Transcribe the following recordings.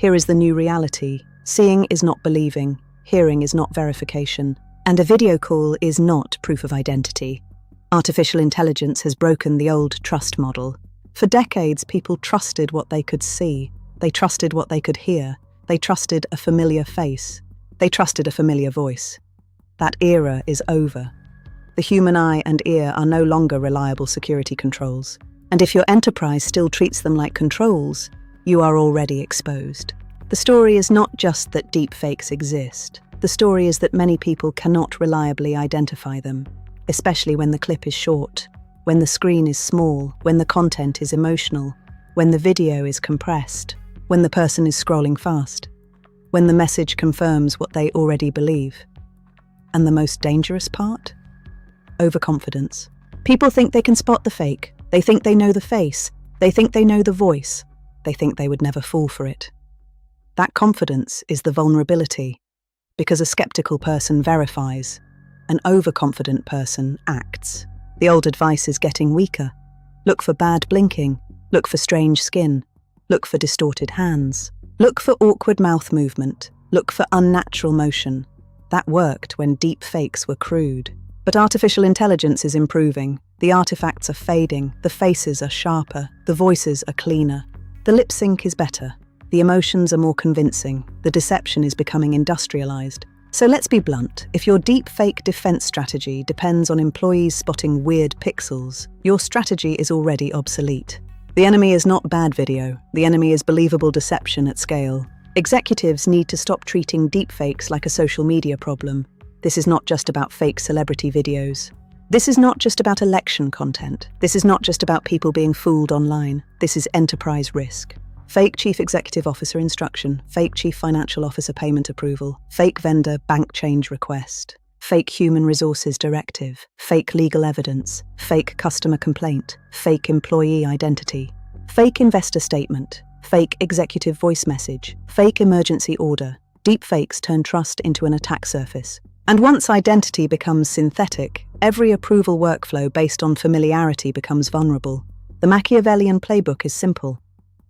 Here is the new reality. Seeing is not believing, hearing is not verification, and a video call is not proof of identity. Artificial intelligence has broken the old trust model. For decades, people trusted what they could see. They trusted what they could hear. They trusted a familiar face. They trusted a familiar voice. That era is over. The human eye and ear are no longer reliable security controls. And if your enterprise still treats them like controls, you are already exposed. The story is not just that deepfakes exist. The story is that many people cannot reliably identify them, especially when the clip is short, when the screen is small, when the content is emotional, when the video is compressed, when the person is scrolling fast, when the message confirms what they already believe. And the most dangerous part? Overconfidence. People think they can spot the fake. They think they know the face. They think they know the voice. They think they would never fall for it. That confidence is the vulnerability, because a skeptical person verifies, an overconfident person acts. The old advice is getting weaker. Look for bad blinking. Look for strange skin. Look for distorted hands. Look for awkward mouth movement. Look for unnatural motion. That worked when deep fakes were crude. But artificial intelligence is improving. The artifacts are fading. The faces are sharper. The voices are cleaner. The lip sync is better. The emotions are more convincing. The deception is becoming industrialized. So let's be blunt. If your deepfake defense strategy depends on employees spotting weird pixels, your strategy is already obsolete. The enemy is not bad video. The enemy is believable deception at scale. Executives need to stop treating deepfakes like a social media problem. This is not just about fake celebrity videos. This is not just about election content. This is not just about people being fooled online. This is enterprise risk. Fake Chief Executive Officer instruction, fake Chief Financial Officer payment approval, fake vendor bank change request, fake human resources directive, fake legal evidence, fake customer complaint, fake employee identity, fake investor statement, fake executive voice message, fake emergency order. Deepfakes turn trust into an attack surface. And once identity becomes synthetic, every approval workflow based on familiarity becomes vulnerable. The Machiavellian playbook is simple.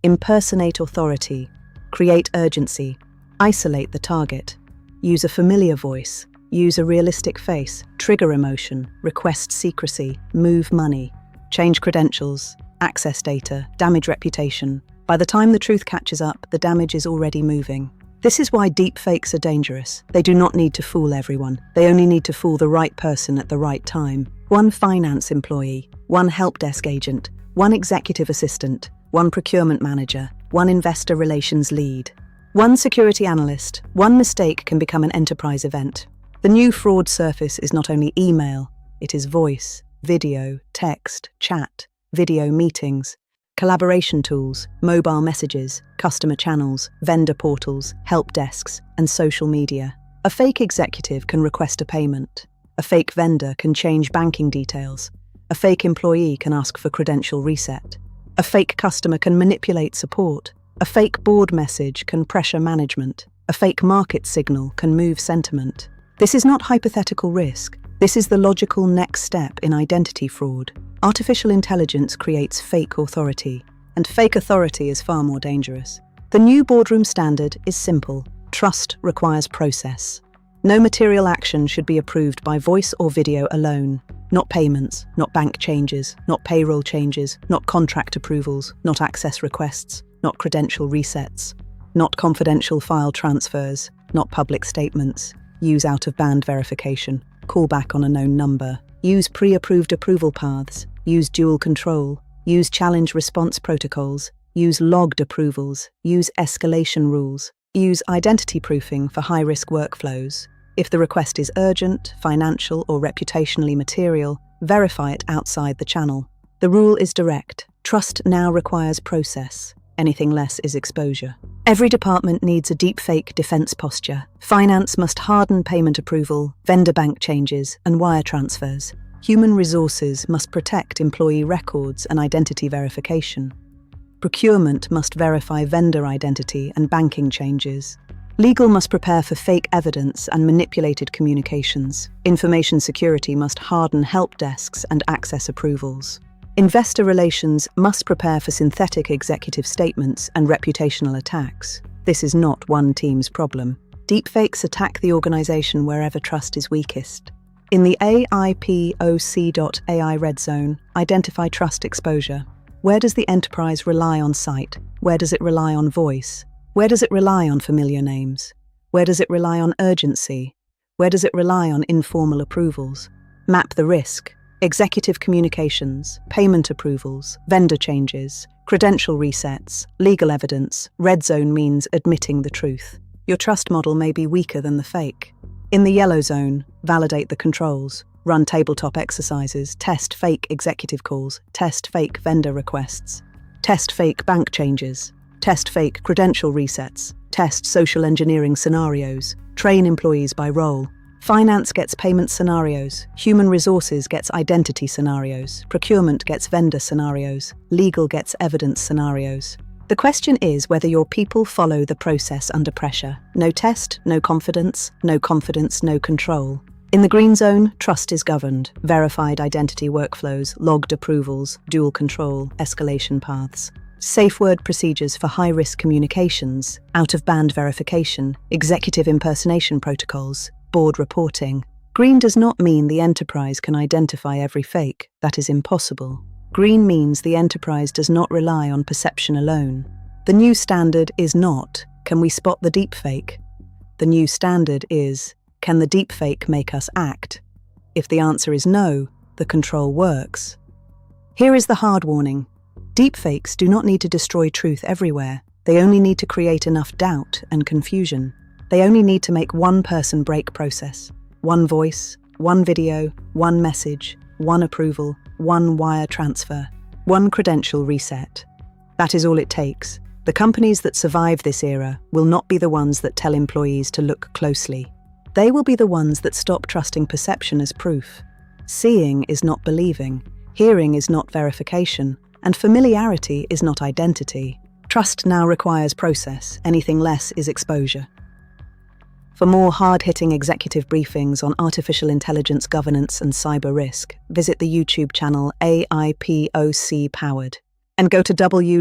Impersonate authority, create urgency, isolate the target, use a familiar voice, use a realistic face, trigger emotion, request secrecy, move money, change credentials, access data, damage reputation. By the time the truth catches up, the damage is already moving. This is why deepfakes are dangerous. They do not need to fool everyone. They only need to fool the right person at the right time. One finance employee, one help desk agent, one executive assistant, one procurement manager, one investor relations lead, one security analyst. One mistake can become an enterprise event. The new fraud surface is not only email, it is voice, video, text, chat, video meetings, collaboration tools, mobile messages, customer channels, vendor portals, help desks, and social media. A fake executive can request a payment. A fake vendor can change banking details. A fake employee can ask for credential reset. A fake customer can manipulate support. A fake board message can pressure management. A fake market signal can move sentiment. This is not hypothetical risk. This is the logical next step in identity fraud. Artificial intelligence creates fake authority, and fake authority is far more dangerous. The new boardroom standard is simple. Trust requires process. No material action should be approved by voice or video alone. Not payments, not bank changes, not payroll changes, not contract approvals, not access requests, not credential resets, not confidential file transfers, not public statements. Use out-of-band verification. Call back on a known number. Use pre-approved approval paths. Use dual control. Use challenge response protocols. Use logged approvals. Use escalation rules. Use identity proofing for high-risk workflows. If the request is urgent, financial, or reputationally material, verify it outside the channel. The rule is direct. Trust now requires process. Anything less is exposure. Every department needs a deepfake defense posture. Finance must harden payment approval, vendor bank changes, and wire transfers. Human resources must protect employee records and identity verification. Procurement must verify vendor identity and banking changes. Legal must prepare for fake evidence and manipulated communications. Information security must harden help desks and access approvals. Investor relations must prepare for synthetic executive statements and reputational attacks. This is not one team's problem. Deepfakes attack the organization wherever trust is weakest. In the AIPOC.AI red zone, identify trust exposure. Where does the enterprise rely on sight? Where does it rely on voice? Where does it rely on familiar names? Where does it rely on urgency? Where does it rely on informal approvals? Map the risk. Executive communications, payment approvals, vendor changes, credential resets, legal evidence. Red zone means admitting the truth. Your trust model may be weaker than the fake. In the yellow zone, validate the controls. Run tabletop exercises, test fake executive calls, test fake vendor requests, test fake bank changes, test fake credential resets, test social engineering scenarios, train employees by role. Finance gets payment scenarios, human resources gets identity scenarios, procurement gets vendor scenarios, legal gets evidence scenarios. The question is whether your people follow the process under pressure. No test, no confidence, no control. In the green zone, trust is governed, verified identity workflows, logged approvals, dual control, escalation paths. Safe word procedures for high-risk communications, out-of-band verification, executive impersonation protocols, board reporting. Green does not mean the enterprise can identify every fake. That is impossible. Green means the enterprise does not rely on perception alone. The new standard is not, can we spot the deepfake? The new standard is, can the deepfake make us act? If the answer is no, the control works. Here is the hard warning. Deepfakes do not need to destroy truth everywhere. They only need to create enough doubt and confusion. They only need to make one person break process. One voice, one video, one message, one approval, one wire transfer, one credential reset. That is all it takes. The companies that survive this era will not be the ones that tell employees to look closely. They will be the ones that stop trusting perception as proof. Seeing is not believing, hearing is not verification, and familiarity is not identity. Trust now requires process, anything less is exposure. For more hard-hitting executive briefings on artificial intelligence governance and cyber risk, visit the YouTube channel AIPOC Powered and go to www.aipoc.ai.